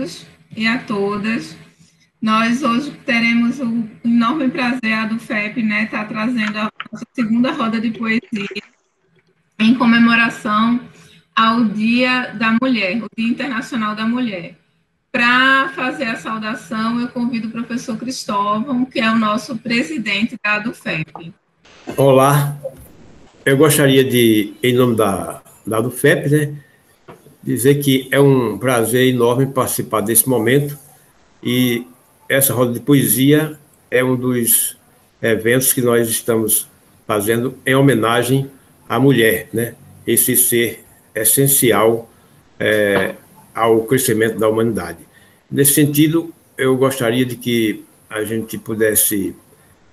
todos e a todas. Nós hoje teremos o enorme prazer, a do FEP, né, estar trazendo a nossa segunda roda de poesia em comemoração ao Dia da Mulher, o Dia Internacional da Mulher. Para fazer a saudação, eu convido o professor Cristóvão, que é o nosso presidente da ADUFEP. Olá, eu gostaria de, em nome da ADUFEP, né, dizer que é um prazer enorme participar desse momento e essa roda de poesia é um dos eventos que nós estamos fazendo em homenagem à mulher, né, esse ser essencial ao crescimento da humanidade. Nesse sentido, eu gostaria de que a gente pudesse,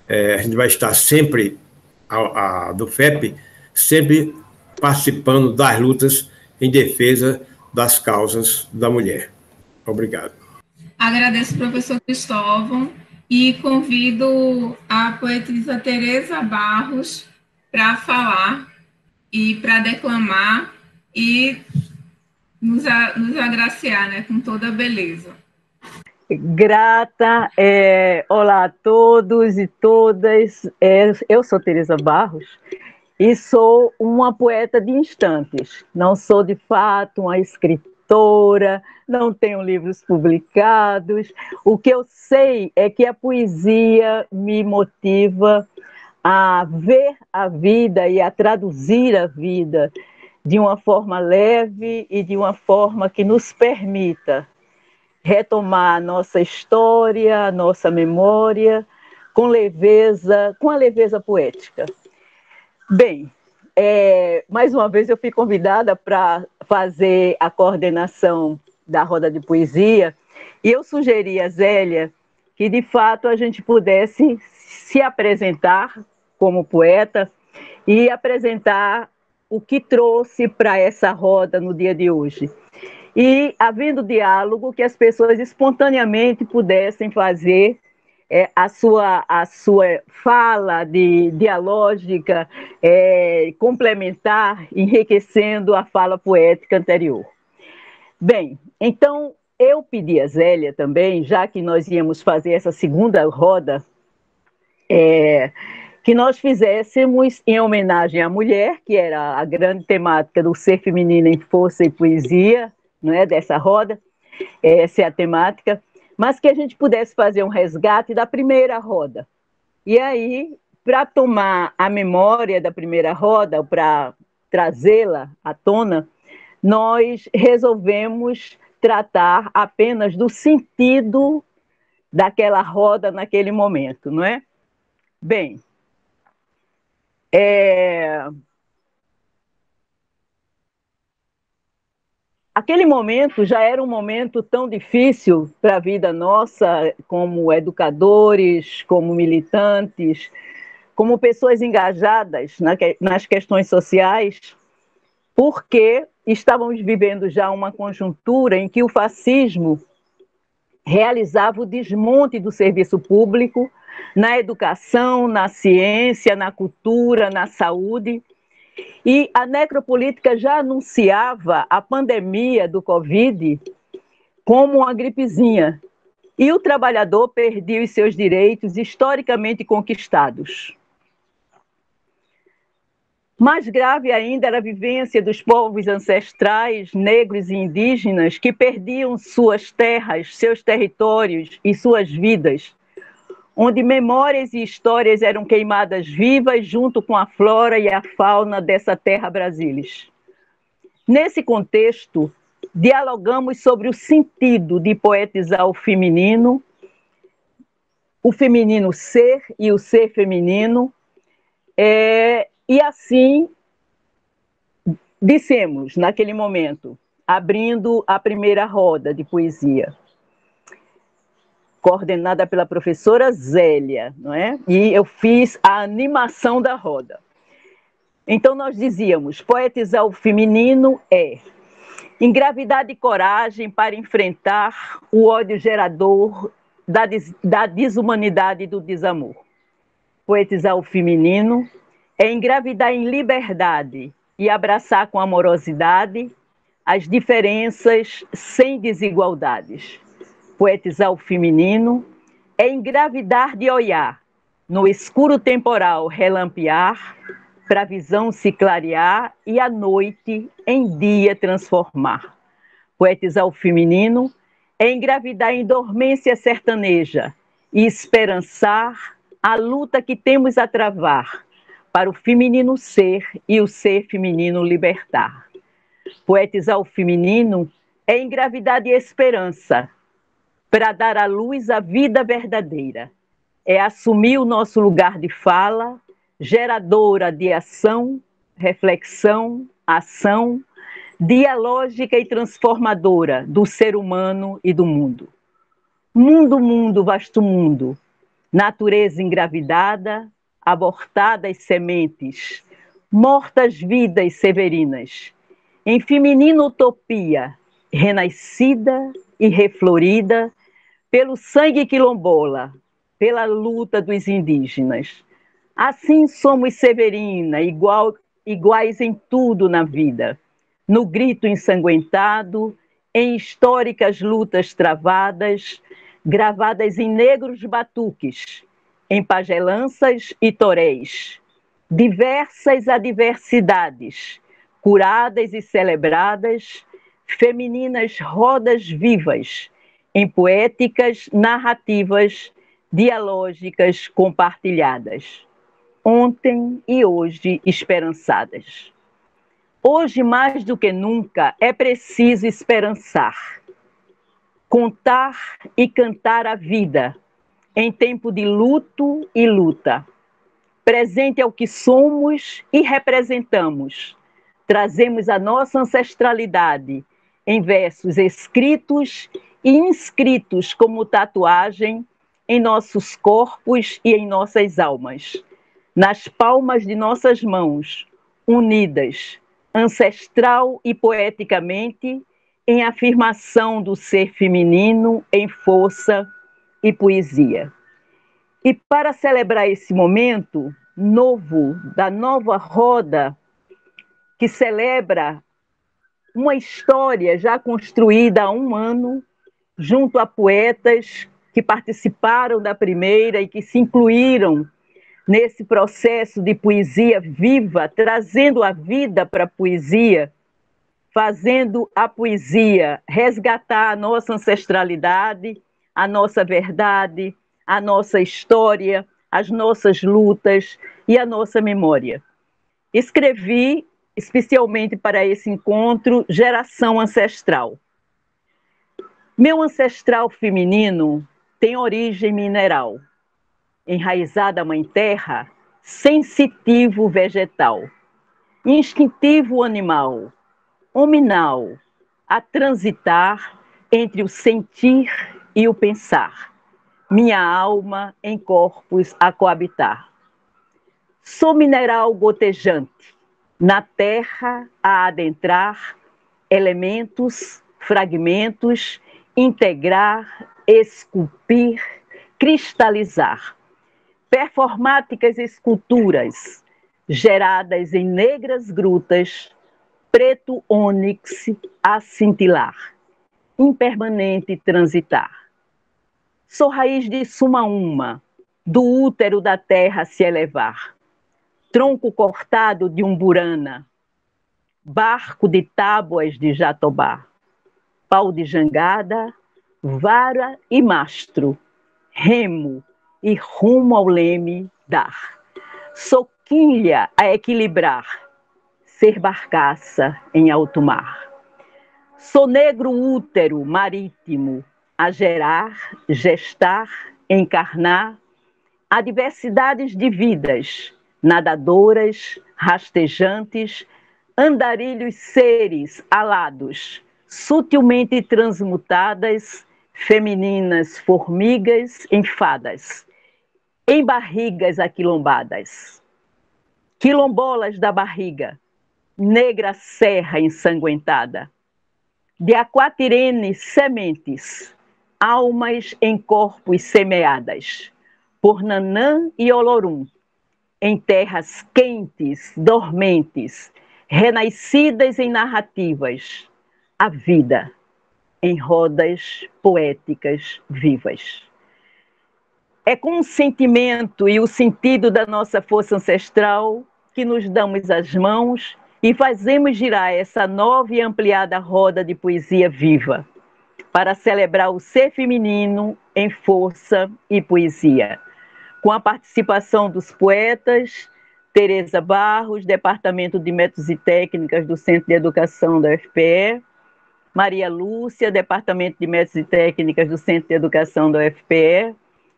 a gente vai estar sempre, a do FEP, sempre participando das lutas em defesa das causas da mulher. Obrigado. Agradeço, professor Cristóvão, e convido a poetisa Tereza Barros para falar e para declamar e nos agraciar, né, com toda a beleza. Grata, olá a todos e todas, eu sou Tereza Barros e sou uma poeta de instantes, não sou de fato uma escritora, não tenho livros publicados, o que eu sei é que a poesia me motiva a ver a vida e a traduzir a vida de uma forma leve e de uma forma que nos permita retomar a nossa história, a nossa memória, com leveza, com a leveza poética. Bem, mais uma vez eu fui convidada para fazer a coordenação da roda de poesia e eu sugeri a Zélia que, de fato, a gente pudesse se apresentar como poeta e apresentar o que trouxe para essa roda no dia de hoje. E, havendo diálogo, que as pessoas espontaneamente pudessem fazer a sua fala dialógica, complementar, enriquecendo a fala poética anterior. Bem, então, eu pedi a Zélia também, já que nós íamos fazer essa segunda roda, que nós fizéssemos em homenagem à mulher, que era a grande temática do ser feminino em força e poesia, não é, dessa roda, essa é a temática, mas que a gente pudesse fazer um resgate da primeira roda. E aí, para tomar a memória da primeira roda, para trazê-la à tona, nós resolvemos tratar apenas do sentido daquela roda naquele momento, não é? Bem, aquele momento já era um momento tão difícil para a vida nossa, como educadores, como militantes, como pessoas engajadas nas questões sociais, porque estávamos vivendo já uma conjuntura em que o fascismo realizava o desmonte do serviço público na educação, na ciência, na cultura, na saúde. E a necropolítica já anunciava a pandemia do Covid como uma gripezinha. E o trabalhador perdia os seus direitos historicamente conquistados. Mais grave ainda era a vivência dos povos ancestrais, negros e indígenas, que perdiam suas terras, seus territórios e suas vidas, onde memórias e histórias eram queimadas vivas junto com a flora e a fauna dessa terra brasilis. Nesse contexto, dialogamos sobre o sentido de poetizar o feminino ser e o ser feminino, e assim dissemos, naquele momento, abrindo a primeira roda de poesia, coordenada pela professora Zélia, não é? E eu fiz a animação da roda. Então nós dizíamos, poetizar o feminino é engravidar de coragem para enfrentar o ódio gerador da desumanidade e do desamor. Poetizar o feminino é engravidar em liberdade e abraçar com amorosidade as diferenças sem desigualdades. Poetizar o feminino é engravidar de olhar, no escuro temporal relampear, para a visão se clarear e a noite em dia transformar. Poetizar o feminino é engravidar em dormência sertaneja e esperançar a luta que temos a travar para o feminino ser e o ser feminino libertar. Poetizar o feminino é engravidar de esperança para dar à luz a vida verdadeira. É assumir o nosso lugar de fala, geradora de ação, reflexão, ação, dialógica e transformadora do ser humano e do mundo. Mundo, mundo, vasto mundo, natureza engravidada, abortadas sementes, mortas vidas severinas, em feminina utopia, renascida e reflorida pelo sangue quilombola, pela luta dos indígenas. Assim somos Severina, iguais em tudo na vida, no grito ensanguentado, em históricas lutas travadas, gravadas em negros batuques, em pagelanças e toréis, diversas adversidades, curadas e celebradas, femininas rodas vivas, em poéticas narrativas, dialógicas compartilhadas, ontem e hoje esperançadas. Hoje, mais do que nunca, é preciso esperançar, contar e cantar a vida, em tempo de luto e luta, presente ao que somos e representamos. Trazemos a nossa ancestralidade em versos escritos e inscritos como tatuagem em nossos corpos e em nossas almas, nas palmas de nossas mãos, unidas, ancestral e poeticamente, em afirmação do ser feminino em força e poesia. E para celebrar esse momento novo, da nova roda, que celebra uma história já construída há um ano, junto a poetas que participaram da primeira e que se incluíram nesse processo de poesia viva, trazendo a vida para a poesia, fazendo a poesia resgatar a nossa ancestralidade, a nossa verdade, a nossa história, as nossas lutas e a nossa memória. Escrevi especialmente para esse encontro Geração Ancestral. Meu ancestral feminino tem origem mineral, enraizada mãe terra, sensitivo vegetal, instintivo animal, hominal, a transitar entre o sentir e o pensar, minha alma em corpos a coabitar. Sou mineral gotejante, na terra a adentrar, elementos, fragmentos, integrar, esculpir, cristalizar. Performáticas esculturas, geradas em negras grutas, preto ônix a cintilar, impermanente transitar. Sou raiz de suma uma, do útero da terra se elevar, tronco cortado de umburana, barco de tábuas de jatobá, pau de jangada, vara e mastro, remo e rumo ao leme dar. Sou quilha a equilibrar, ser barcaça em alto mar. Sou negro útero marítimo, a gerar, gestar, encarnar, adversidades de vidas, nadadoras, rastejantes, andarilhos seres alados, sutilmente transmutadas, femininas formigas em fadas, em barrigas aquilombadas. Quilombolas da barriga, negra serra ensanguentada, de Aquatirene sementes, almas em corpos semeadas, por Nanã e Olorum, em terras quentes, dormentes, renascidas em narrativas, a vida, em rodas poéticas vivas. É com o sentimento e o sentido da nossa força ancestral que nos damos as mãos e fazemos girar essa nova e ampliada roda de poesia viva, para celebrar o ser feminino em força e poesia, com a participação dos poetas Tereza Barros, Departamento de Métodos e Técnicas do Centro de Educação da UFPE, Maria Lúcia, Departamento de Métodos e Técnicas do Centro de Educação da UFPE,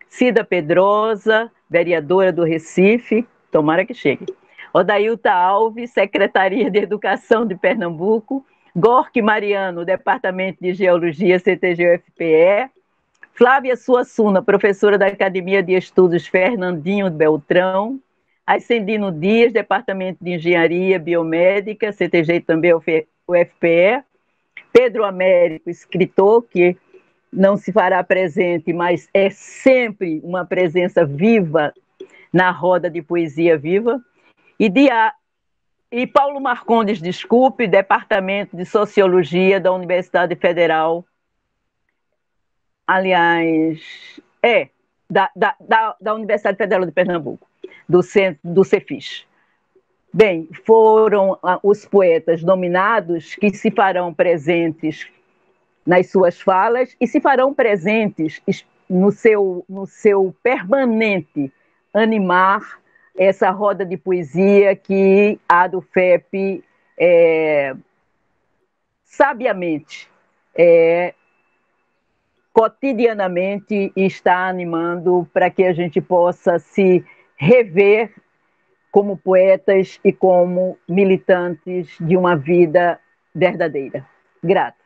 Cida Pedrosa, vereadora do Recife, tomara que chegue, Odailta Alves, Secretaria de Educação de Pernambuco, Gork Mariano, Departamento de Geologia, CTG-UFPE, Flávia Suassuna, professora da Academia de Estudos Fernandinho Beltrão, Ascendino Dias, Departamento de Engenharia Biomédica, CTG também UFPE, Pedro Américo, escritor, que não se fará presente, mas é sempre uma presença viva na roda de poesia viva, e Paulo Marcondes, desculpe, Departamento de Sociologia da Universidade Federal, aliás, da Universidade Federal de Pernambuco, do Cefis. Bem, foram os poetas nominados que se farão presentes nas suas falas e se farão presentes no seu permanente animar essa roda de poesia que a do FEP sabiamente, cotidianamente está animando para que a gente possa se rever como poetas e como militantes de uma vida verdadeira. Grata.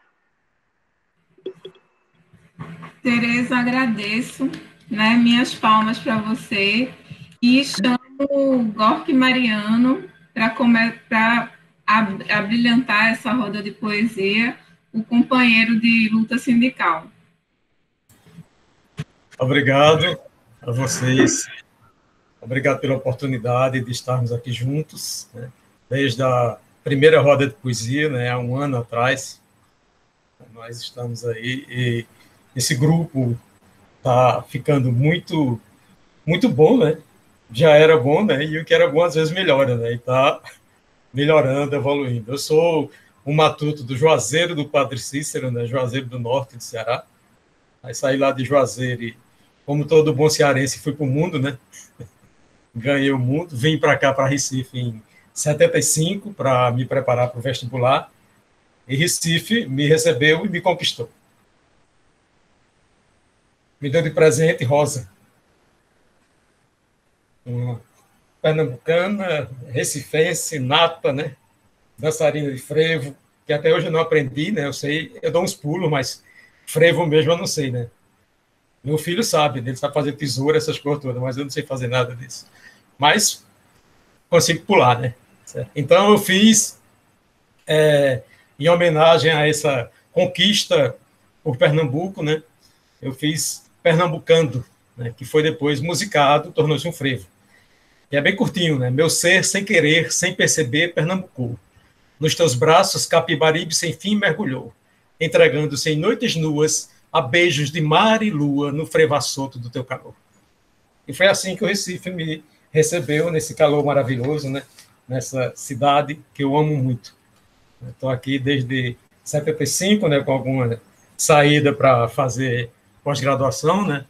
Tereza, agradeço, né? Minhas palmas para você. E chamo o Gork Mariano para abrilhantar essa roda de poesia, o companheiro de luta sindical. Obrigado a vocês. Obrigado pela oportunidade de estarmos aqui juntos, né? Desde a primeira roda de poesia, né, há um ano atrás. Nós estamos aí e esse grupo está ficando muito, muito bom, né? Já era bom, né? E o que era bom às vezes melhora, né? E está melhorando, evoluindo. Eu sou um matuto do Juazeiro do Padre Cícero, né? Juazeiro do Norte do Ceará. Aí saí lá de Juazeiro e, como todo bom cearense, fui para o mundo, né? Ganhei o mundo, vim para cá, para Recife, em 75, para me preparar para o vestibular. E Recife me recebeu e me conquistou. Me deu de presente rosa. Uma pernambucana, recifense, nata, né? Dançarina de frevo, que até hoje eu não aprendi, né? Eu sei, eu dou uns pulos, mas frevo mesmo eu não sei, né? Meu filho sabe, ele sabe fazer tesoura, essas coisas todas, mas eu não sei fazer nada disso. Mas consigo pular, né? Então eu fiz, em homenagem a essa conquista por Pernambuco, né? Eu fiz Pernambucando, né? Que foi depois musicado, tornou-se um frevo. E é bem curtinho, né? Meu ser, sem querer, sem perceber, Pernambucou. Nos teus braços, Capibaribe sem fim mergulhou, entregando-se em noites nuas a beijos de mar e lua no frevassoto do teu calor. E foi assim que o Recife me recebeu, nesse calor maravilhoso, né? Nessa cidade que eu amo muito. Estou aqui desde 75, né? Com alguma saída para fazer pós-graduação, né?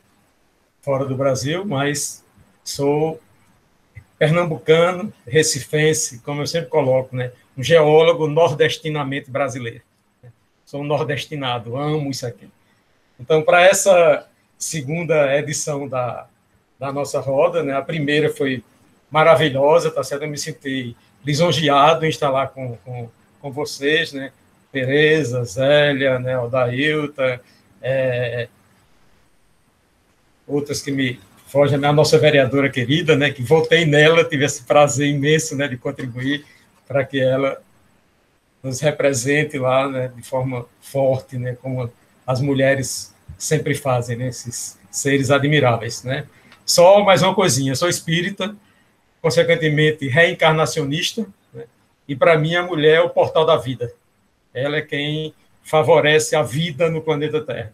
Fora do Brasil, mas sou pernambucano, recifense, como eu sempre coloco, né? Um geólogo nordestinamente brasileiro. Sou um nordestinado, amo isso aqui. Então, para essa segunda edição da nossa roda, né? A primeira foi maravilhosa, tá certo? Eu me senti lisonjeado em estar lá com vocês, né? Tereza, Zélia, né? Odailta, outras que me fogem, a nossa vereadora querida, né? Que votei nela, tive esse prazer imenso, né? De contribuir para que ela nos represente lá, né? De forma forte, né? Como as mulheres sempre fazem, né? Esses seres admiráveis, né? Só mais uma coisinha, sou espírita, consequentemente reencarnacionista, né? E para mim a mulher é o portal da vida. Ela é quem favorece a vida no planeta Terra.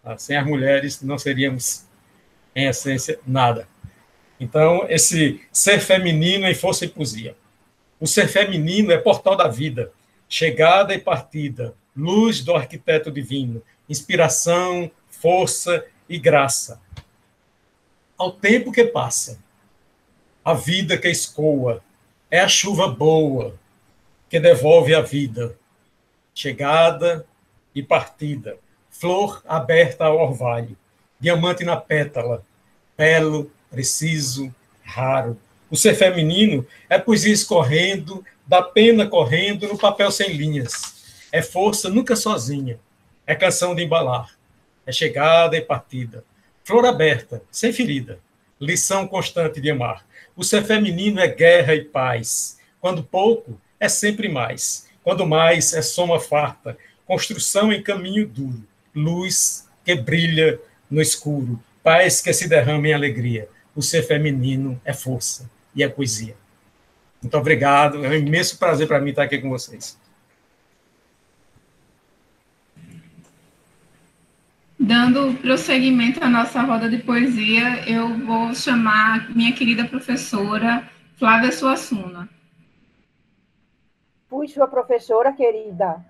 Tá? Sem as mulheres, não seríamos, em essência, nada. Então, esse ser feminino em força e poesia. O ser feminino é portal da vida, chegada e partida, luz do arquiteto divino, inspiração, força e graça. Ao tempo que passa, a vida que escoa, é a chuva boa que devolve a vida, chegada e partida, flor aberta ao orvalho, diamante na pétala, belo, preciso, raro. O ser feminino é poesia escorrendo, da pena correndo no papel sem linhas. É força nunca sozinha, é canção de embalar, é chegada e partida, flor aberta, sem ferida, lição constante de amar. O ser feminino é guerra e paz. Quando pouco, é sempre mais. Quando mais, é soma farta, construção em caminho duro, luz que brilha no escuro, paz que se derrama em alegria. O ser feminino é força e é poesia. Muito obrigado, é um imenso prazer para mim estar aqui com vocês. Dando prosseguimento à nossa roda de poesia, eu vou chamar minha querida professora Flávia Suassuna. Fui sua professora, querida.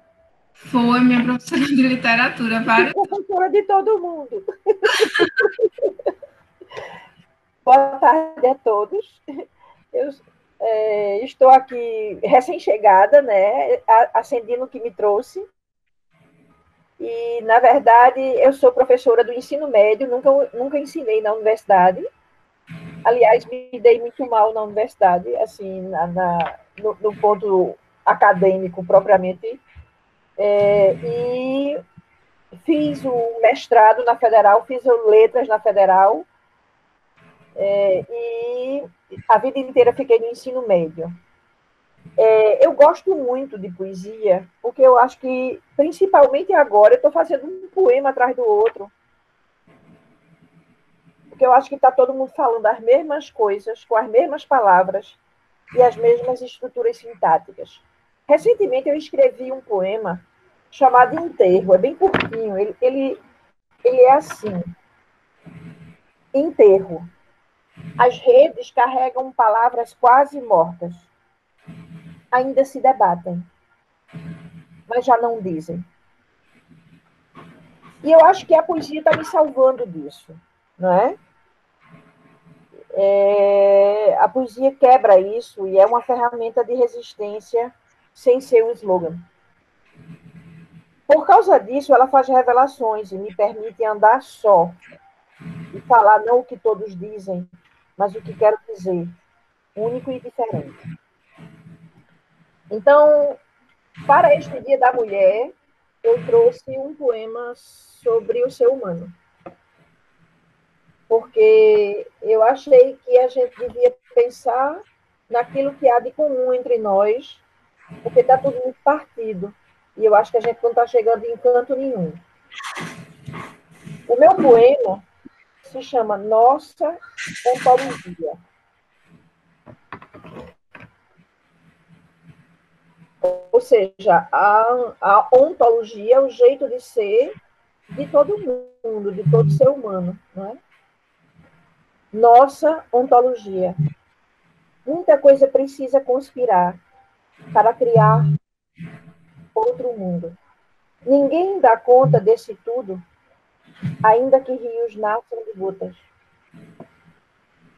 Foi minha professora de literatura. Professora de todo mundo. Boa tarde a todos. Eu estou aqui recém-chegada, né? Acendi no que me trouxe. E, na verdade, eu sou professora do ensino médio, nunca ensinei na universidade. Aliás, me dei muito mal na universidade, assim, no ponto acadêmico propriamente. E fiz o mestrado na Federal, fiz letras na Federal, e a vida inteira fiquei no ensino médio. Eu gosto muito de poesia, porque eu acho que, principalmente agora, eu estou fazendo um poema atrás do outro. Porque eu acho que está todo mundo falando as mesmas coisas, com as mesmas palavras e as mesmas estruturas sintáticas. Recentemente eu escrevi um poema chamado Enterro, é bem curtinho, ele é assim: enterro. As redes carregam palavras quase mortas. Ainda se debatem, mas já não dizem. E eu acho que a poesia está me salvando disso, não é? A poesia quebra isso e é uma ferramenta de resistência sem ser um slogan. Por causa disso, ela faz revelações e me permite andar só e falar não o que todos dizem, mas o que quero dizer, único e diferente. Então, para este Dia da Mulher, eu trouxe um poema sobre o ser humano. Porque eu achei que a gente devia pensar naquilo que há de comum entre nós, porque está tudo muito partido. E eu acho que a gente não está chegando em canto nenhum. O meu poema se chama Nossa Ontologia. Ou seja, a ontologia é o jeito de ser de todo mundo, de todo ser humano, não é? Nossa ontologia. Muita coisa precisa conspirar para criar outro mundo. Ninguém dá conta desse tudo, ainda que rios nasçam de gotas.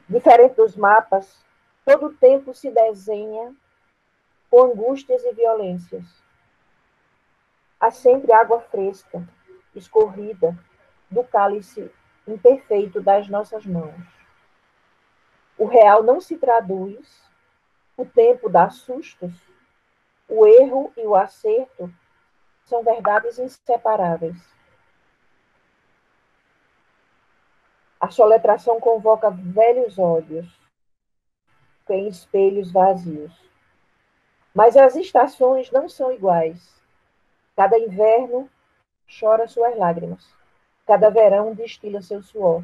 Diferente dos mapas, todo o tempo se desenha com angústias e violências. Há sempre água fresca, escorrida, do cálice imperfeito das nossas mãos. O real não se traduz, o tempo dá sustos, o erro e o acerto são verdades inseparáveis. A soletração convoca velhos ódios em espelhos vazios. Mas as estações não são iguais. Cada inverno chora suas lágrimas. Cada verão destila seu suor.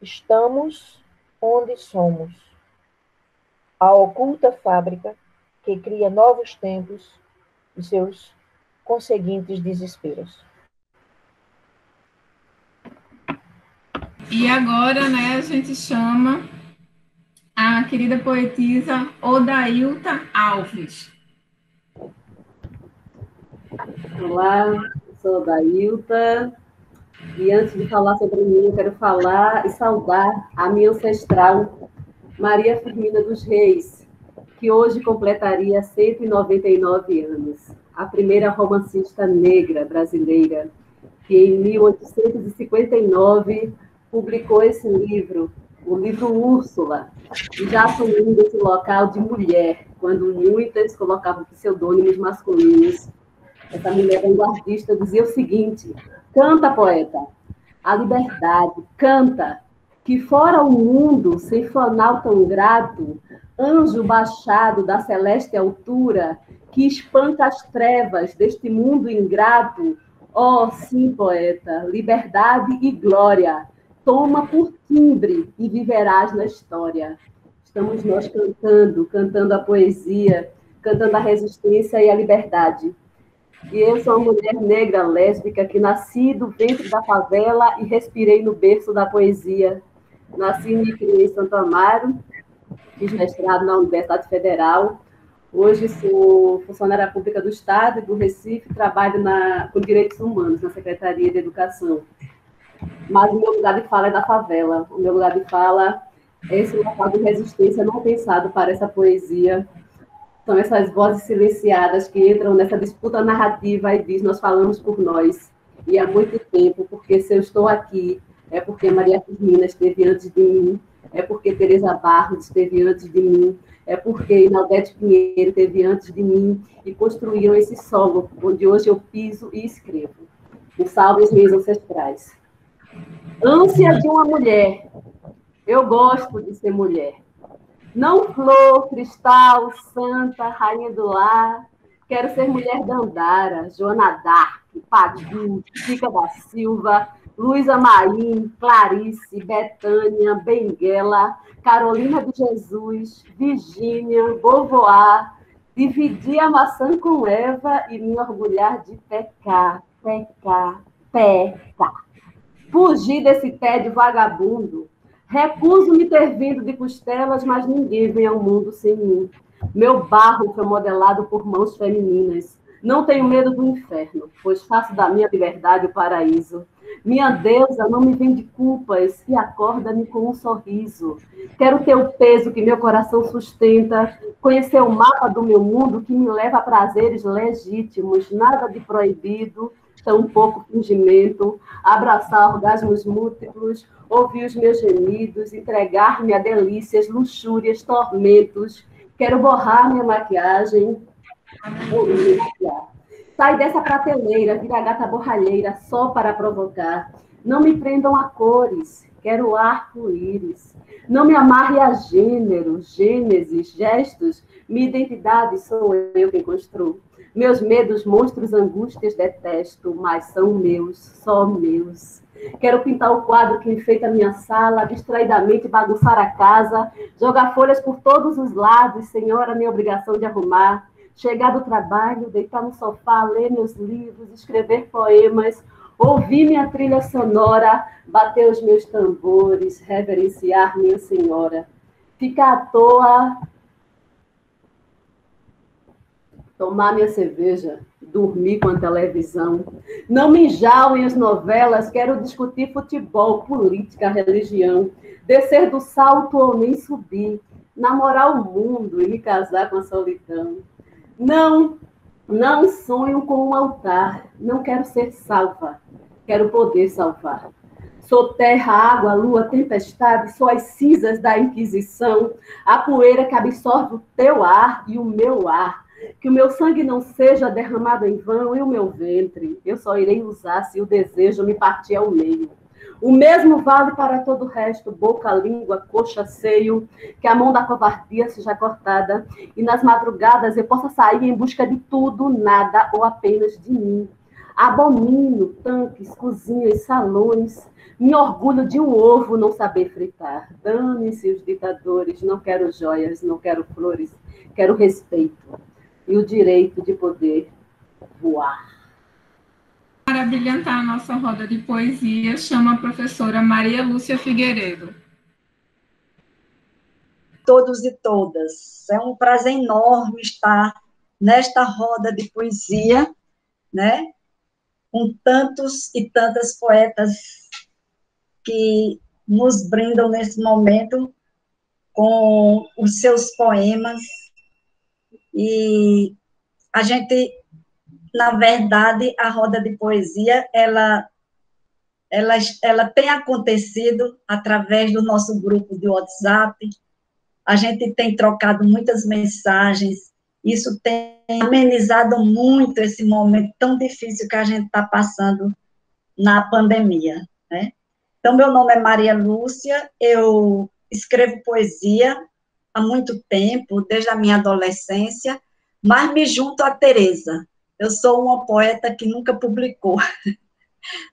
Estamos onde somos. A oculta fábrica que cria novos tempos e seus conseguintes desesperos. E agora, né, a gente chama a querida poetisa Odailta Alves. Olá, sou a Dailta, e antes de falar sobre mim, eu quero falar e saudar a minha ancestral, Maria Firmina dos Reis, que hoje completaria 199 anos, a primeira romancista negra brasileira, que em 1859 publicou esse livro, o livro Úrsula, e já assumindo esse local de mulher, quando muitas colocavam pseudônimos masculinos. Essa mulher vanguardista dizia o seguinte: canta, poeta, a liberdade, canta, que fora o mundo sem fanal tão grato, anjo baixado da celeste altura, que espanta as trevas deste mundo ingrato. Oh, sim, poeta, liberdade e glória, toma por timbre e viverás na história. Estamos nós cantando a poesia, cantando a resistência e a liberdade. E eu sou uma mulher negra, lésbica, que nasci do ventre da favela e respirei no berço da poesia. Nasci e me criei em Santo Amaro, fiz mestrado na Universidade Federal. Hoje sou funcionária pública do Estado e do Recife, trabalho com direitos humanos, na Secretaria de Educação. Mas o meu lugar de fala é na favela. O meu lugar de fala é esse local de resistência não pensado para essa poesia. São essas vozes silenciadas que entram nessa disputa narrativa e diz: nós falamos por nós. E há muito tempo, porque se eu estou aqui, é porque Maria Firmina esteve antes de mim, é porque Teresa Barros esteve antes de mim, é porque Inaldete Pinheiro esteve antes de mim e construíram esse solo onde hoje eu piso e escrevo. Um salve aos meus ancestrais. Ânsia de uma mulher. Eu gosto de ser mulher. Não flor, cristal, santa, rainha do lar. Quero ser mulher Dandara, Joana d'Arc, Padu, Chica da Silva, Luísa Marim, Clarice, Betânia, Benguela, Carolina de Jesus, Virgínia, Beauvoir. Dividir a maçã com Eva e me orgulhar de pecar, pecar, pecar. Fugir desse tédio vagabundo. Recuso-me ter vindo de costelas, mas ninguém vem ao mundo sem mim. Meu barro foi modelado por mãos femininas. Não tenho medo do inferno, pois faço da minha liberdade o paraíso. Minha deusa, não me vende culpas e acorda-me com um sorriso. Quero ter o peso que meu coração sustenta, conhecer o mapa do meu mundo que me leva a prazeres legítimos, nada de proibido, tampouco fingimento, abraçar orgasmos múltiplos, ouvir os meus gemidos, entregar-me a delícias, luxúrias, tormentos. Quero borrar minha maquiagem, ou me maquiar. Sai dessa prateleira, vira gata borralheira, só para provocar. Não me prendam a cores, quero arco-íris. Não me amarre a gênero, gênesis, gestos. Minha identidade sou eu quem construo. Meus medos, monstros, angústias detesto, mas são meus, só meus. Quero pintar o quadro que enfeita a minha sala, distraidamente bagunçar a casa, jogar folhas por todos os lados, senhora, minha obrigação de arrumar. Chegar do trabalho, deitar no sofá, ler meus livros, escrever poemas, ouvir minha trilha sonora, bater os meus tambores, reverenciar minha senhora. Ficar à toa, tomar minha cerveja, dormir com a televisão. Não me enjaulem as novelas, quero discutir futebol, política, religião. Descer do salto ou nem subir, namorar o mundo e me casar com a solidão. Não sonho com um altar, não quero ser salva, quero poder salvar. Sou terra, água, lua, tempestade, sou as cinzas da Inquisição, a poeira que absorve o teu ar e o meu ar. Que o meu sangue não seja derramado em vão e o meu ventre eu só irei usar se o desejo me partir ao meio. O mesmo vale para todo o resto, boca, língua, coxa, seio, que a mão da covardia seja cortada e nas madrugadas eu possa sair em busca de tudo, nada ou apenas de mim. Abomino tanques, cozinhas, salões, me orgulho de um ovo não saber fritar. Dane-se os ditadores, não quero joias, não quero flores, quero respeito e o direito de poder voar. para abrilhantar a nossa roda de poesia, chamo a professora Maria Lúcia Figueiredo. Todos e todas, é um prazer enorme estar nesta roda de poesia, né, com tantos e tantas poetas que nos brindam nesse momento com os seus poemas, e a gente, na verdade, a roda de poesia, ela tem acontecido através do nosso grupo de WhatsApp, a gente tem trocado muitas mensagens, isso tem amenizado muito esse momento tão difícil que a gente está passando na pandemia, né? Então, meu nome é Maria Lúcia, eu escrevo poesia há muito tempo, desde a minha adolescência, mas me junto a Tereza. Eu sou uma poeta que nunca publicou,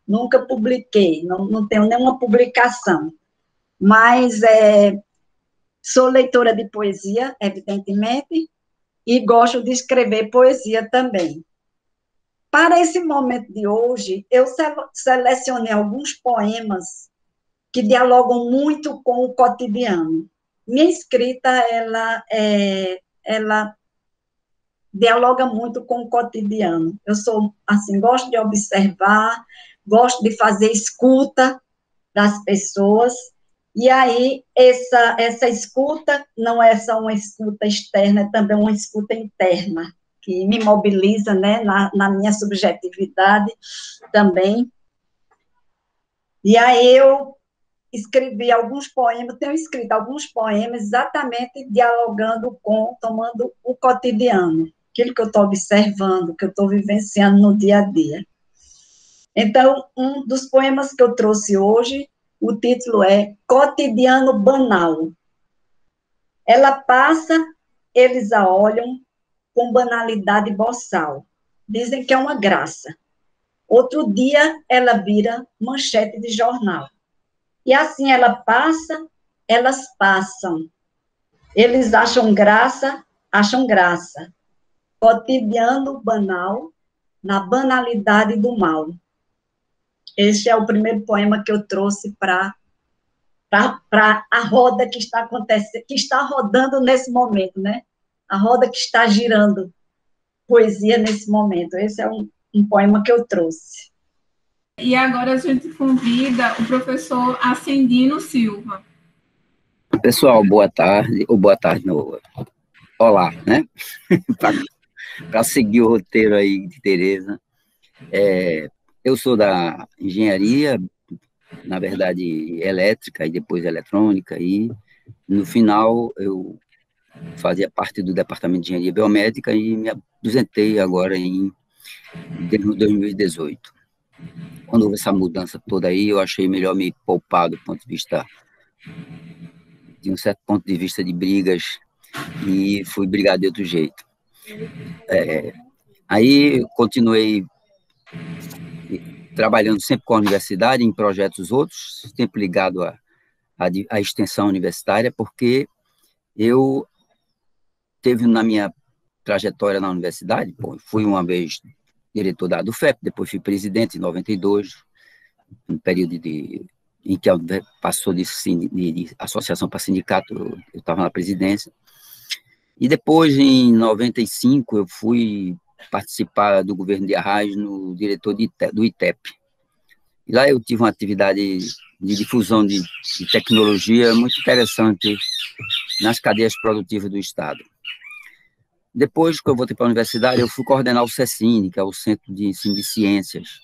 nunca publiquei, não tenho nenhuma publicação, mas sou leitora de poesia, evidentemente, e gosto de escrever poesia também. Para esse momento de hoje, eu selecionei alguns poemas que dialogam muito com o cotidiano. Minha escrita, ela dialoga muito com o cotidiano. Eu sou, assim, gosto de observar, gosto de fazer escuta das pessoas, e aí essa escuta não é só uma escuta externa, é também uma escuta interna, que me mobiliza, né, na minha subjetividade também. E aí eu escrevi alguns poemas, tenho escrito alguns poemas exatamente dialogando tomando o cotidiano, aquilo que eu estou observando, que eu estou vivenciando no dia a dia. Então, um dos poemas que eu trouxe hoje, o título é Cotidiano Banal. Ela passa, eles a olham com banalidade boçal. Dizem que é uma graça. Outro dia, ela vira manchete de jornal. E assim ela passa, elas passam. Eles acham graça. Cotidiano banal, na banalidade do mal. Este é o primeiro poema que eu trouxe para a roda que está acontecendo, que está rodando nesse momento, né? A roda que está girando poesia nesse momento. Esse é um poema que eu trouxe. E agora a gente convida o professor Ascendino Silva. Pessoal, boa tarde, ou boa tarde, não, olá, né? Para seguir o roteiro aí de Tereza. Eu sou da engenharia, na verdade, elétrica e depois eletrônica, e no final eu fazia parte do departamento de engenharia biomédica e me aposentei agora em 2018. Quando houve essa mudança toda aí, eu achei melhor me poupar do ponto de vista, de um certo ponto de vista de brigas, e fui brigar de outro jeito. Aí eu continuei trabalhando sempre com a universidade, em projetos outros, sempre ligado à extensão universitária, porque eu teve na minha trajetória na universidade, fui uma vez diretor da ADUFEP, depois fui presidente em 92, no período em que passou de associação para sindicato, eu estava na presidência, e depois, em 95, eu fui participar do governo de Arraes no diretor do ITEP. E lá eu tive uma atividade de difusão de tecnologia muito interessante nas cadeias produtivas do Estado. Depois que eu voltei para a universidade, eu fui coordenar o CECINE, que é o Centro de Ensino de Ciências.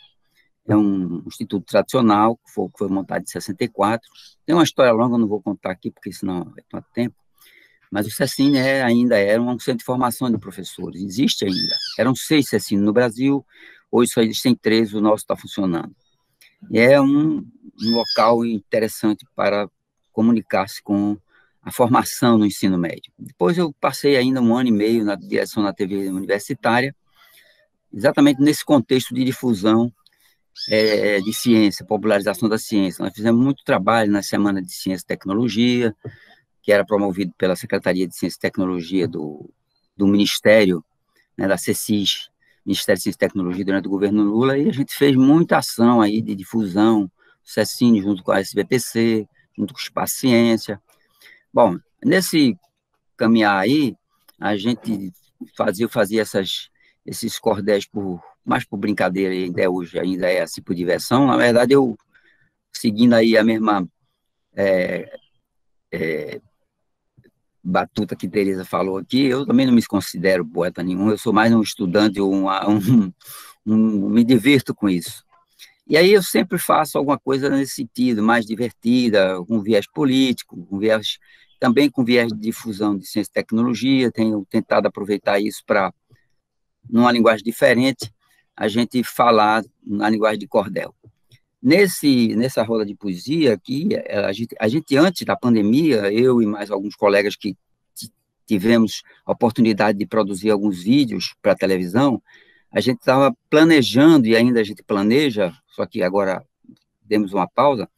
É um instituto tradicional, que foi montado em 64. Tem uma história longa, eu não vou contar aqui, porque senão vai tomar tempo. Mas o CECINE ainda era um centro de formação de professores, existe ainda. Eram 6 CECINE no Brasil, hoje só existem 3, o nosso está funcionando. E é um local interessante para comunicar-se com a formação no ensino médio. Depois eu passei ainda 1 ano e meio na direção da TV universitária, exatamente nesse contexto de difusão de ciência, popularização da ciência. Nós fizemos muito trabalho na Semana de Ciência e Tecnologia, que era promovido pela Secretaria de Ciência e Tecnologia do Ministério, né, da CECIS, Ministério de Ciência e Tecnologia durante o governo Lula, e a gente fez muita ação aí de difusão, o CECIN junto com a SBPC, junto com o Espaço Ciência. Bom, nesse caminhar aí, a gente fazia esses cordéis mais por brincadeira, e até hoje ainda é assim por diversão. Na verdade, eu, seguindo aí a mesma batuta que Teresa falou aqui, eu também não me considero poeta nenhum, eu sou mais um estudante, me divirto com isso. E aí eu sempre faço alguma coisa nesse sentido, mais divertida, com viés político, também com viés de difusão de ciência e tecnologia, tenho tentado aproveitar isso para, numa linguagem diferente, a gente falar na linguagem de cordel. Nessa roda de poesia aqui, a gente, antes da pandemia, eu e mais alguns colegas que tivemos a oportunidade de produzir alguns vídeos para a televisão, a gente estava planejando, e ainda a gente planeja, só que agora demos uma pausa,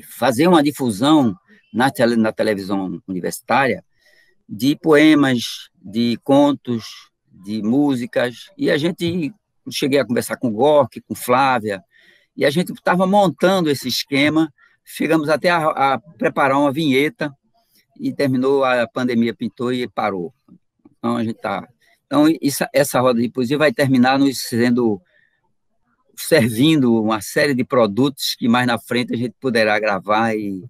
fazer uma difusão na televisão universitária de poemas, de contos, de músicas, e cheguei a conversar com o Gork, com Flávia, e a gente estava montando esse esquema, chegamos até a preparar uma vinheta, e terminou, a pandemia pintou e parou. Então, essa roda de poesia vai terminar nos servindo uma série de produtos que mais na frente a gente poderá gravar e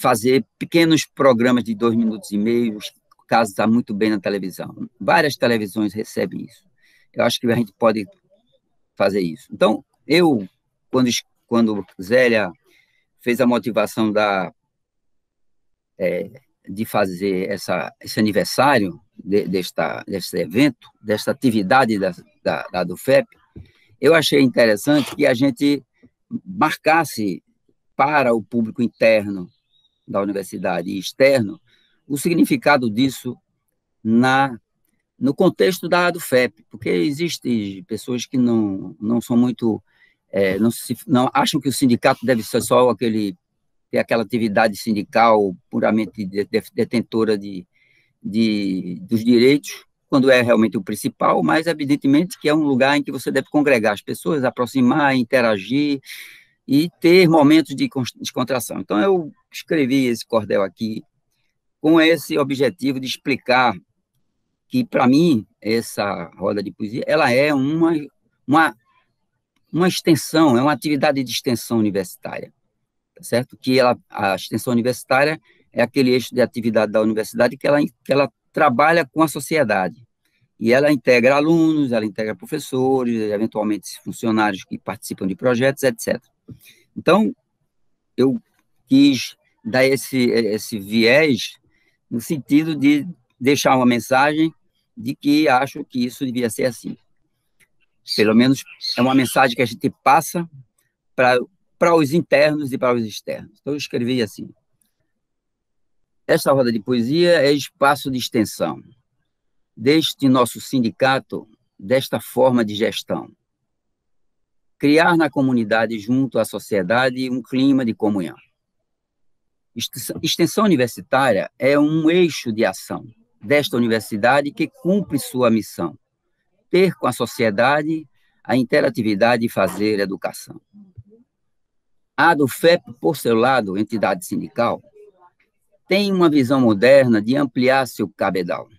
fazer pequenos programas de 2 minutos e meio, caso está muito bem na televisão. Várias televisões recebem isso. Eu acho que a gente pode fazer isso. Então, quando Zélia fez a motivação de fazer esse aniversário desse evento, dessa atividade da DUFEP, eu achei interessante que a gente marcasse para o público interno da universidade e externo o significado disso no contexto da DUFEP, porque existem pessoas que não são muito, não acham que o sindicato deve ser só ter aquela atividade sindical puramente detentora dos direitos, quando é realmente o principal, mas evidentemente que é um lugar em que você deve congregar as pessoas, aproximar, interagir e ter momentos de descontração. Então, eu escrevi esse cordel aqui com esse objetivo de explicar que, para mim, essa roda de poesia, ela é uma extensão, é uma atividade de extensão universitária, tá certo? Que a extensão universitária é aquele eixo de atividade da universidade que ela trabalha com a sociedade, e ela integra alunos, ela integra professores, eventualmente funcionários que participam de projetos, etc. Então, eu quis dar esse viés no sentido de deixar uma mensagem de que acho que isso devia ser assim. Pelo menos é uma mensagem que a gente passa para os internos e para os externos. Então, eu escrevi assim: esta roda de poesia é espaço de extensão deste nosso sindicato, desta forma de gestão. Criar na comunidade, junto à sociedade, um clima de comunhão. Extensão universitária é um eixo de ação desta universidade que cumpre sua missão: ter com a sociedade a interatividade e fazer educação. A DUFEP, por seu lado, entidade sindical, tem uma visão moderna de ampliar seu cabedal.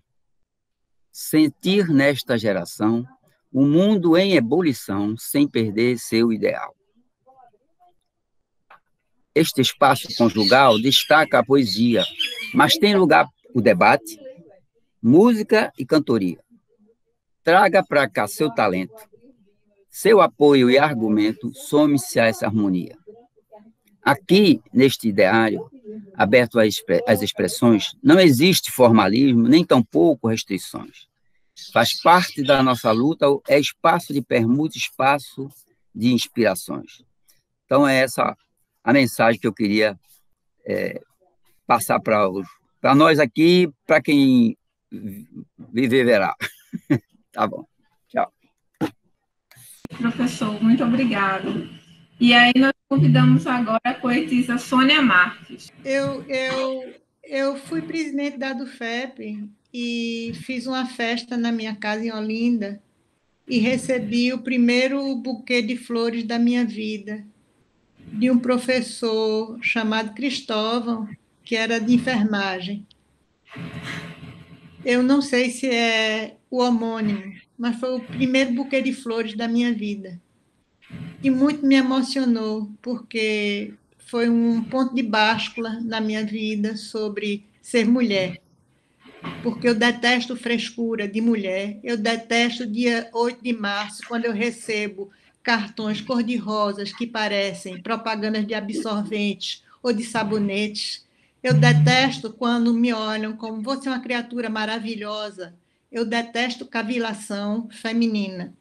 Sentir nesta geração o mundo em ebulição sem perder seu ideal. Este espaço conjugal destaca a poesia, mas tem lugar o debate, música e cantoria. Traga para cá seu talento, seu apoio e argumento, some-se a essa harmonia. Aqui, neste ideário, aberto às expressões, não existe formalismo, nem tampouco restrições. Faz parte da nossa luta, é espaço de permuta, espaço de inspirações. Então, é essa a mensagem que eu queria passar para nós aqui, para quem viver verá. Tá bom, tchau. Professor, muito obrigado. E aí nós convidamos agora a poetisa Sônia Marques. Eu fui presidente da DUFEP e fiz uma festa na minha casa em Olinda, e recebi o primeiro buquê de flores da minha vida, de um professor chamado Cristóvão, que era de enfermagem. Eu não sei se é o homônimo, mas foi o primeiro buquê de flores da minha vida. E muito me emocionou, porque foi um ponto de báscula na minha vida sobre ser mulher. Porque eu detesto frescura de mulher, eu detesto dia 8 de março, quando eu recebo cartões cor-de-rosas que parecem propagandas de absorventes ou de sabonetes. Eu detesto quando me olham como você é uma criatura maravilhosa. Eu detesto cavilação feminina.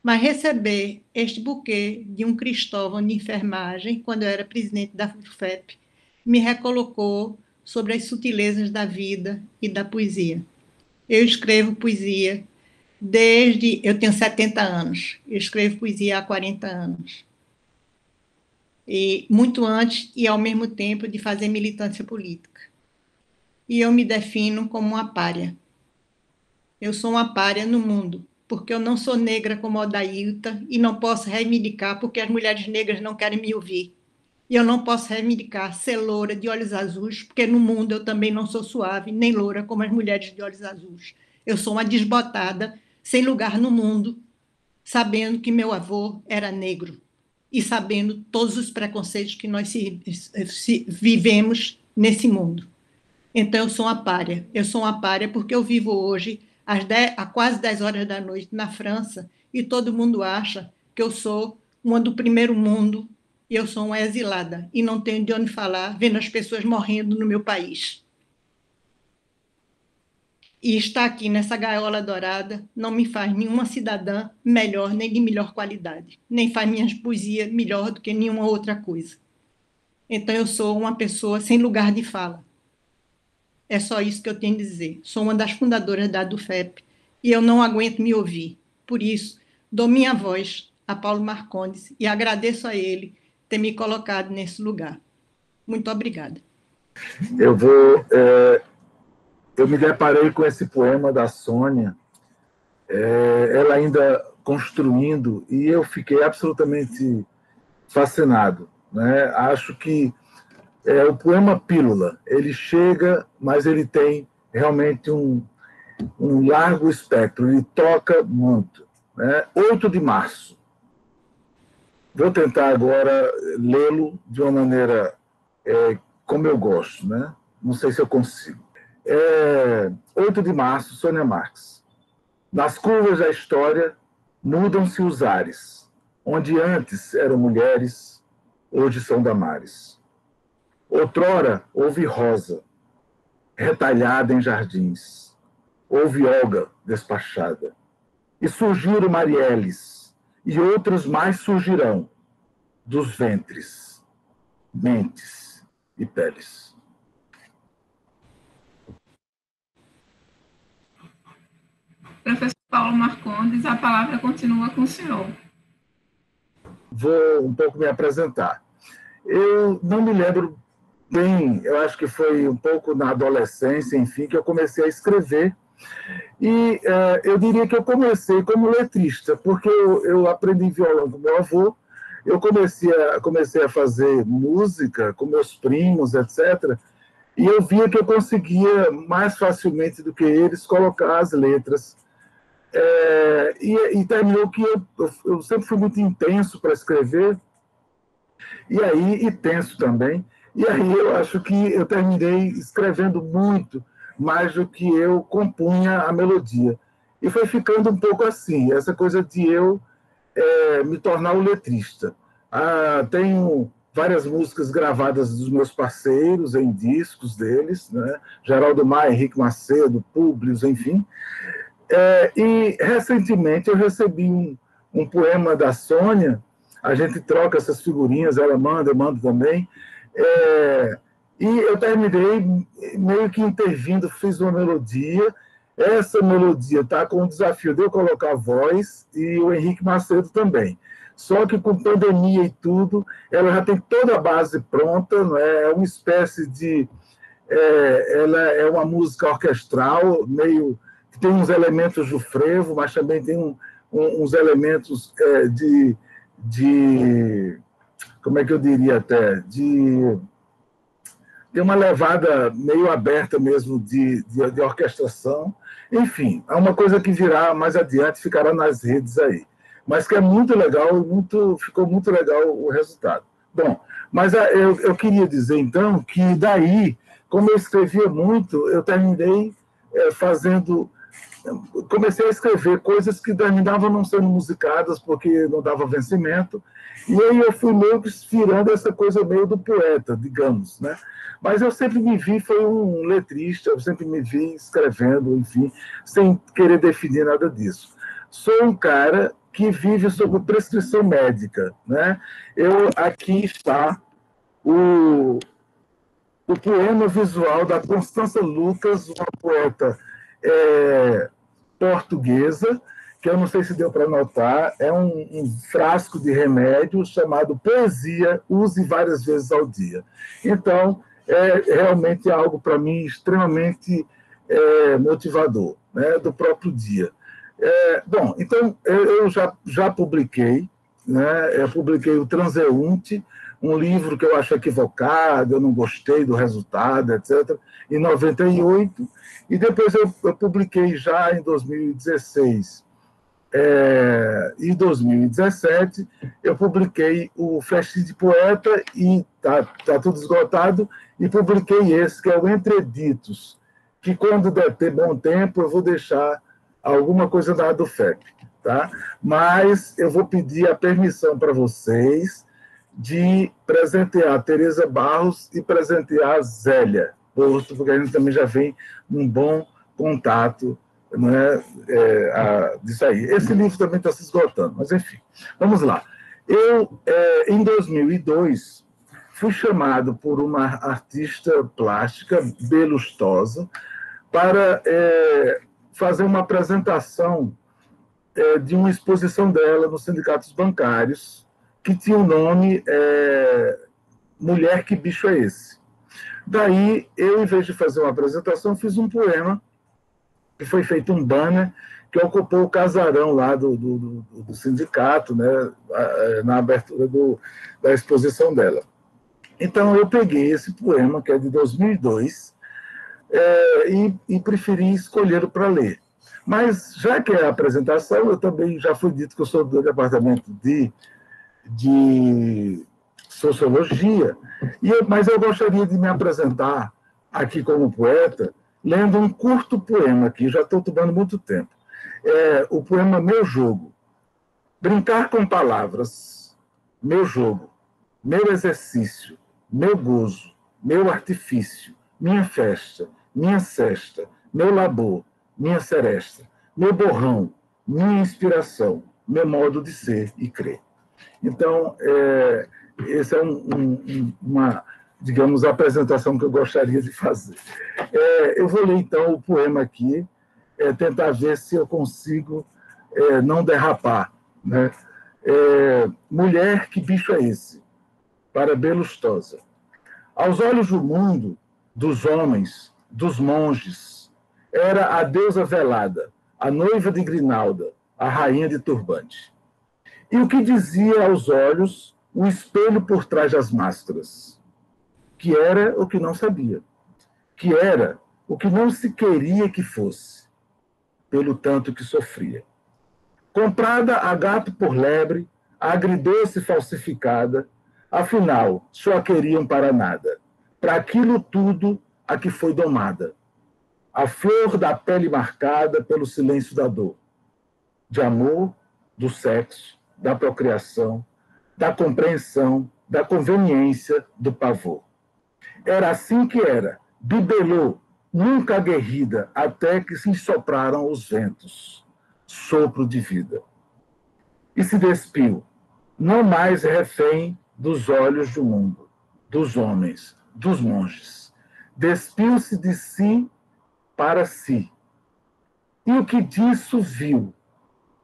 Mas receber este buquê de um Cristóvão de enfermagem, quando eu era presidente da FUFEP, me recolocou sobre as sutilezas da vida e da poesia. Eu escrevo poesia desde... Eu tenho 70 anos. Eu escrevo poesia há 40 anos. E muito antes e, ao mesmo tempo, de fazer militância política. E eu me defino como uma pária. Eu sou uma pária no mundo, porque eu não sou negra como Odailta e não posso reivindicar porque as mulheres negras não querem me ouvir. E eu não posso reivindicar ser loura de olhos azuis, porque no mundo eu também não sou suave, nem loura como as mulheres de olhos azuis. Eu sou uma desbotada, sem lugar no mundo, sabendo que meu avô era negro e sabendo todos os preconceitos que nós vivemos nesse mundo. Então eu sou uma pária. Eu sou uma pária porque eu vivo hoje há quase 10 horas da noite na França e todo mundo acha que eu sou uma do primeiro mundo e eu sou uma exilada e não tenho de onde falar vendo as pessoas morrendo no meu país. E estar aqui nessa gaiola dourada não me faz nenhuma cidadã melhor, nem de melhor qualidade, nem faz minhas poesias melhor do que nenhuma outra coisa. Então eu sou uma pessoa sem lugar de fala. É só isso que eu tenho a dizer. Sou uma das fundadoras da ADUFEP e eu não aguento me ouvir. Por isso, dou minha voz a Paulo Marcondes e agradeço a ele ter me colocado nesse lugar. Muito obrigada. Eu me deparei com esse poema da Sônia, ela ainda construindo, e eu fiquei absolutamente fascinado, né? Acho que o poema Pílula, ele chega, mas ele tem realmente um largo espectro, ele toca muito, né? 8 de março. Vou tentar agora lê-lo de uma maneira como eu gosto, né? Não sei se eu consigo. 8 de março, Sônia Marx. Nas curvas da história, mudam-se os ares. Onde antes eram mulheres, hoje são damares. Outrora houve rosa, retalhada em jardins. Houve Olga despachada. E surgiram Marielles, e outros mais surgirão, dos ventres, mentes e peles. Professor Paulo Marcondes, a palavra continua com o senhor. Vou um pouco me apresentar. Eu não me lembro bem, eu acho que foi um pouco na adolescência, enfim, que eu comecei a escrever. E eu diria que eu comecei como letrista, porque eu aprendi violão com meu avô, eu comecei a fazer música com meus primos, etc., e eu via que eu conseguia mais facilmente do que eles colocar as letras. E terminou que eu sempre fui muito intenso para escrever, e tenso também, e aí eu acho que eu terminei escrevendo muito mais do que eu compunha a melodia. E foi ficando um pouco assim, essa coisa de eu me tornar o letrista. Tenho várias músicas gravadas dos meus parceiros em discos deles, né? Geraldo Maia, Henrique Macedo, Públios, enfim. E recentemente eu recebi um poema da Sônia, a gente troca essas figurinhas, ela manda, eu mando também, e eu terminei meio que intervindo, fiz uma melodia. Essa melodia está com o desafio de eu colocar a voz e o Henrique Macedo também. Só que com pandemia e tudo, ela já tem toda a base pronta, não é? É uma espécie de... ela é uma música orquestral, meio que tem uns elementos do frevo, mas também tem uns elementos como é que eu diria até, tem uma levada meio aberta mesmo de orquestração. Enfim, é uma coisa que virá mais adiante, ficará nas redes aí. Mas que é muito legal, ficou muito legal o resultado. Bom, mas eu queria dizer, então, que daí, como eu escrevia muito, eu terminei comecei a escrever coisas que terminavam não sendo musicadas, porque não dava vencimento, e aí eu fui meio que virando essa coisa meio do poeta, digamos, né? Mas eu sempre me vi, foi um letrista, eu sempre me vi escrevendo, enfim, sem querer definir nada disso. Sou um cara que vive sob prescrição médica, né? Aqui está o poema visual da Constança Lucas, uma poeta portuguesa, que eu não sei se deu para notar, é um frasco de remédio chamado Poesia, use várias vezes ao dia. Então, é realmente algo para mim extremamente motivador, né, do próprio dia. Bom, então, eu já publiquei, né, eu publiquei o Transeunte, um livro que eu acho equivocado, eu não gostei do resultado, etc., em 98, e depois eu publiquei já em 2016. Em 2017, eu publiquei o Festim de Poeta, e tá tudo esgotado, e publiquei esse, que é o Entreditos, que quando ter bom tempo, eu vou deixar alguma coisa da ADUFEP, tá? Mas eu vou pedir a permissão para vocês de presentear a Tereza Barros e presentear a Zélia Porto, porque a gente também já vem num bom contato, né, disso aí. Esse livro também está se esgotando, mas enfim, vamos lá. Eu, em 2002, fui chamado por uma artista plástica belustosa para fazer uma apresentação de uma exposição dela nos sindicatos bancários, que tinha o nome Mulher, que bicho é esse? Daí, eu, em vez de fazer uma apresentação, fiz um poema, que foi feito um banner, que ocupou o casarão lá do sindicato, né, na abertura da exposição dela. Então, eu peguei esse poema, que é de 2002, e preferi escolhê-lo para ler. Mas, já que é a apresentação, eu também já fui dito que eu sou do departamento de sociologia, mas eu gostaria de me apresentar aqui como poeta, lendo um curto poema aqui, já estou tomando muito tempo. O poema Meu Jogo. Brincar com palavras, meu jogo, meu exercício, meu gozo, meu artifício, minha festa, minha cesta, meu labor, minha seresta, meu borrão, minha inspiração, meu modo de ser e crer. Então, essa é uma, digamos, apresentação que eu gostaria de fazer. Eu vou ler, então, o poema aqui, tentar ver se eu consigo não derrapar, né? Mulher, que bicho é esse? Para Belustosa. Aos olhos do mundo, dos homens, dos monges, era a deusa velada, a noiva de grinalda, a rainha de turbante. E o que dizia aos olhos o espelho por trás das máscaras? Que era o que não sabia, que era o que não se queria que fosse, pelo tanto que sofria. Comprada a gato por lebre, agridoce falsificada, afinal, só a queriam para nada, para aquilo tudo a que foi domada. A flor da pele marcada pelo silêncio da dor, de amor, do sexo, da procriação, da compreensão, da conveniência, do pavor. Era assim que era, bibelô, nunca aguerrida, até que se ensopraram os ventos, sopro de vida. E se despiu, não mais refém dos olhos do mundo, dos homens, dos monges. Despiu-se de si para si. E o que disso viu?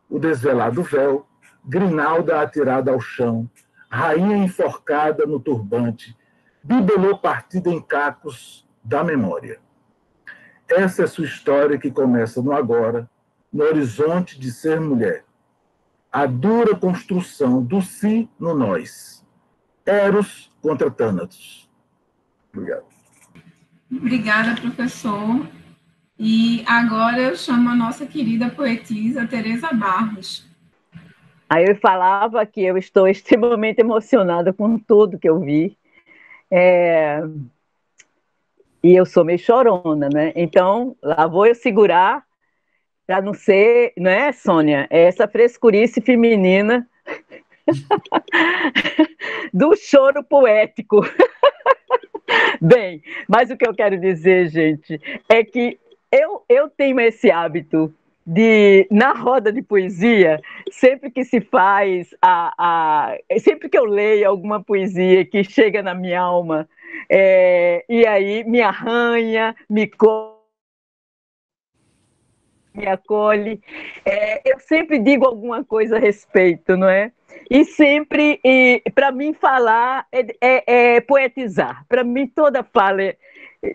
O desvelado véu, grinalda atirada ao chão, rainha enforcada no turbante, bibelô partida em cacos da memória. Essa é sua história que começa no agora, no horizonte de ser mulher, a dura construção do si no nós. Eros contra Thanatos. Obrigado. Obrigada, professor. E agora eu chamo a nossa querida poetisa Tereza Barros. Aí eu falava que eu estou extremamente emocionada com tudo que eu vi. E eu sou meio chorona, né? Então, lá vou eu segurar para não ser, não é, Sônia? É essa frescurice feminina do choro poético. Bem, mas o que eu quero dizer, gente, é que eu tenho esse hábito de, na roda de poesia, sempre que se faz, sempre que eu leio alguma poesia que chega na minha alma, e aí me arranha, me acolhe, eu sempre digo alguma coisa a respeito, não é? E sempre, para mim, falar é poetizar. Para mim, toda fala é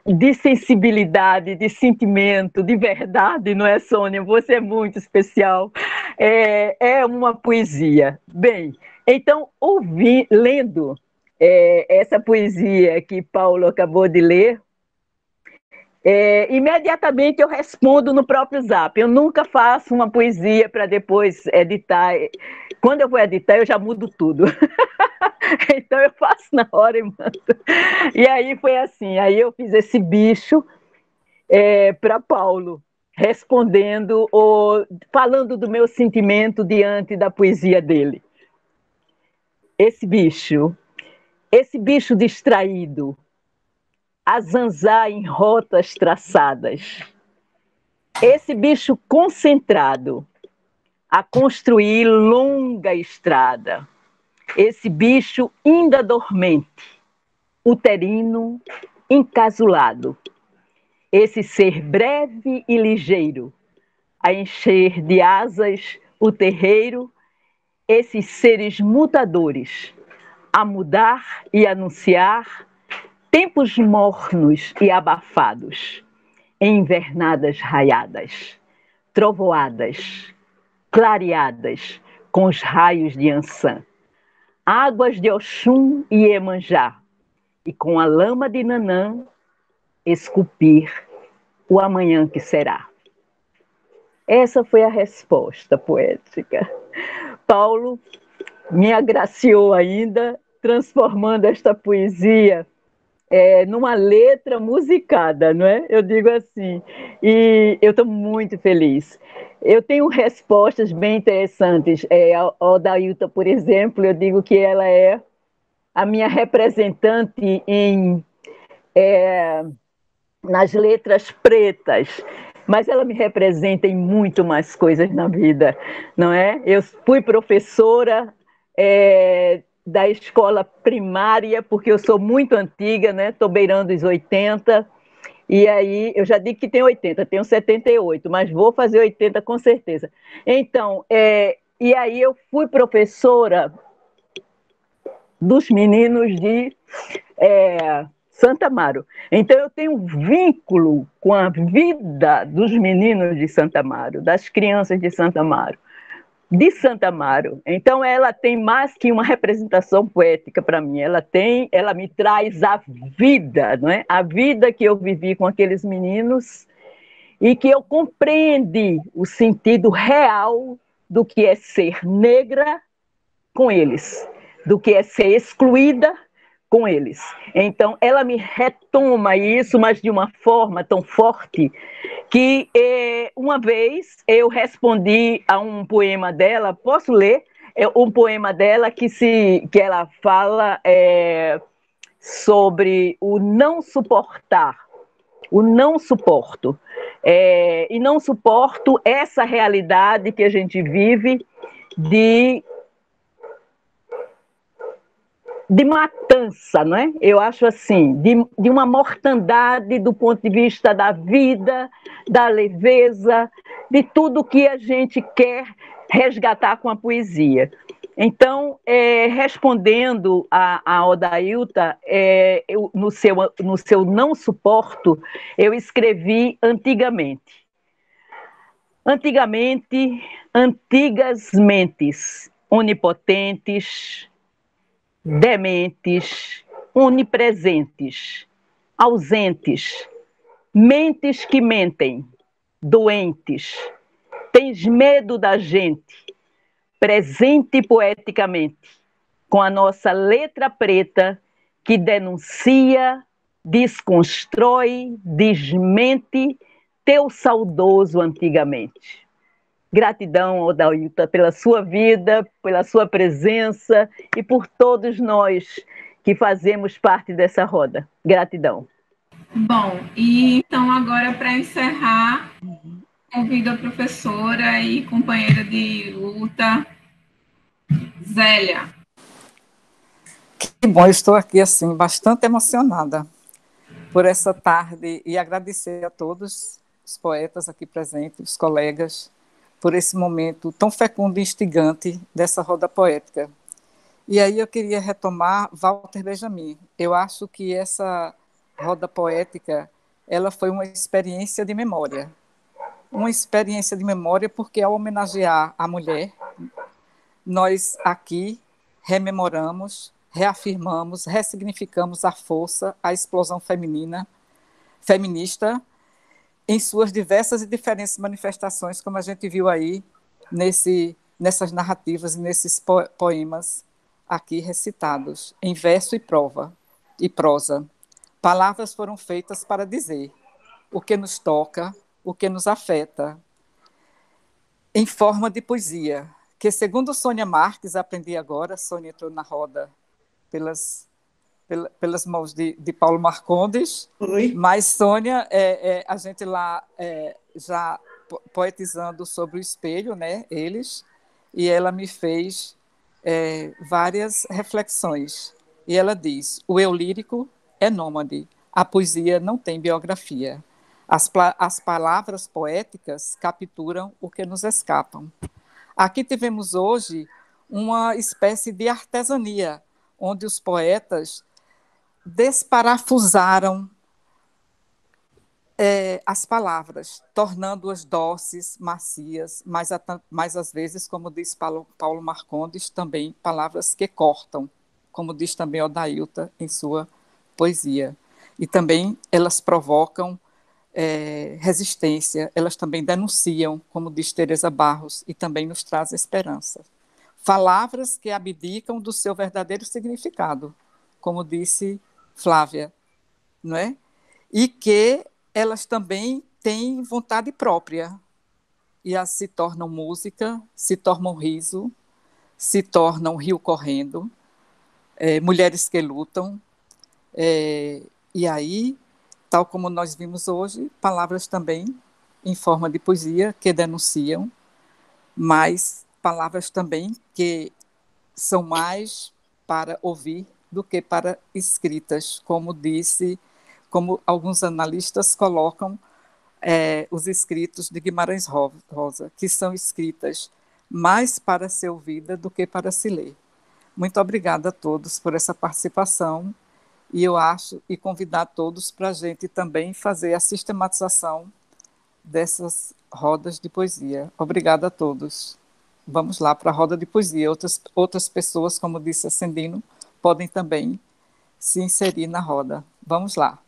de sensibilidade, de sentimento, de verdade, não é, Sônia? Você é muito especial. É uma poesia. Bem, então, lendo essa poesia que Paulo acabou de ler, imediatamente eu respondo no próprio Zap. Eu nunca faço uma poesia para depois editar. Quando eu vou editar, eu já mudo tudo. Então eu faço na hora e mando. E aí foi assim, aí eu fiz esse bicho para Paulo, respondendo, falando do meu sentimento diante da poesia dele. Esse bicho distraído, a zanzar em rotas traçadas. Esse bicho concentrado a construir longa estrada. Esse bicho ainda dormente, uterino, encasulado. Esse ser breve e ligeiro, a encher de asas o terreiro. Esses seres mutadores, a mudar e anunciar tempos mornos e abafados, em invernadas raiadas, trovoadas, clareadas com os raios de Ançã, águas de Oxum e Iemanjá, e com a lama de Nanã esculpir o amanhã que será. Essa foi a resposta poética. Paulo me agraciou ainda, transformando esta poesia numa letra musicada, não é? Eu digo assim, e eu estou muito feliz. Eu tenho respostas bem interessantes. A Odailta, por exemplo, eu digo que ela é a minha representante nas letras pretas, mas ela me representa em muito mais coisas na vida, não é? Eu fui professora da escola primária, porque eu sou muito antiga, né? Estou beirando os 80, e aí eu já digo que tenho 80, tenho 78, mas vou fazer 80 com certeza. Então, e aí eu fui professora dos meninos de Santa Amaro. Então eu tenho um vínculo com a vida dos meninos de Santa Amaro, das crianças de Santa Amaro. De Santa Amaro. Então ela tem mais que uma representação poética para mim, ela me traz a vida, não é? A vida que eu vivi com aqueles meninos e que eu compreendi o sentido real do que é ser negra com eles, do que é ser excluída com eles. Então ela me retoma isso, mas de uma forma tão forte que uma vez eu respondi a um poema dela, posso ler? Um poema dela que ela fala sobre o não suportar, o não suporto. E não suporto essa realidade que a gente vive de matança, não é? Eu acho assim, de uma mortandade do ponto de vista da vida, da leveza, de tudo que a gente quer resgatar com a poesia. Então, respondendo a Odailta, no seu Não Suporto, eu escrevi antigamente. Antigamente, antigas mentes, onipotentes, dementes, onipresentes, ausentes, mentes que mentem, doentes, tens medo da gente, presente poeticamente, com a nossa letra preta que denuncia, desconstrói, desmente teu saudoso antigamente. Gratidão, Odailton, pela sua vida, pela sua presença e por todos nós que fazemos parte dessa roda. Gratidão. Bom, e então agora para encerrar, convido a professora e companheira de luta, Zélia. Que bom, eu estou aqui assim, bastante emocionada por essa tarde e agradecer a todos os poetas aqui presentes, os colegas, por esse momento tão fecundo e instigante dessa roda poética. E aí eu queria retomar Walter Benjamin. Eu acho que essa roda poética, ela foi uma experiência de memória. Uma experiência de memória porque, ao homenagear a mulher, nós aqui rememoramos, reafirmamos, ressignificamos a força, a explosão feminista, em suas diversas e diferentes manifestações, como a gente viu aí nessas narrativas e nesses poemas aqui recitados, em verso e prosa. Palavras foram feitas para dizer o que nos toca, o que nos afeta, em forma de poesia, que, segundo Sônia Marques, aprendi agora, Sônia entrou na roda pelas mãos de Paulo Marcondes. Oi. Mas Sônia, a gente lá já poetizando sobre o espelho, né, eles, e ela me fez várias reflexões. E ela diz: o eu lírico é nômade, a poesia não tem biografia. As palavras poéticas capturam o que nos escapam. Aqui tivemos hoje uma espécie de artesania, onde os poetas desparafusaram as palavras, tornando-as doces, macias, mas às vezes, como diz Paulo Marcondes, também palavras que cortam, como diz também Odailton em sua poesia. E também elas provocam resistência, elas também denunciam, como diz Teresa Barros, e também nos traz esperança. Palavras que abdicam do seu verdadeiro significado, como disse Flávia, não é? E que elas também têm vontade própria, e as se tornam música, se tornam riso, se tornam rio correndo, mulheres que lutam, e aí, tal como nós vimos hoje, palavras também em forma de poesia que denunciam, mas palavras também que são mais para ouvir do que para escritas, como alguns analistas colocam os escritos de Guimarães Rosa, que são escritas mais para ser ouvida do que para se ler. Muito obrigada a todos por essa participação, e convidar todos para a gente também fazer a sistematização dessas rodas de poesia. Obrigada a todos. Vamos lá para a roda de poesia. Outras pessoas, como disse Ascendino, podem também se inserir na roda. Vamos lá.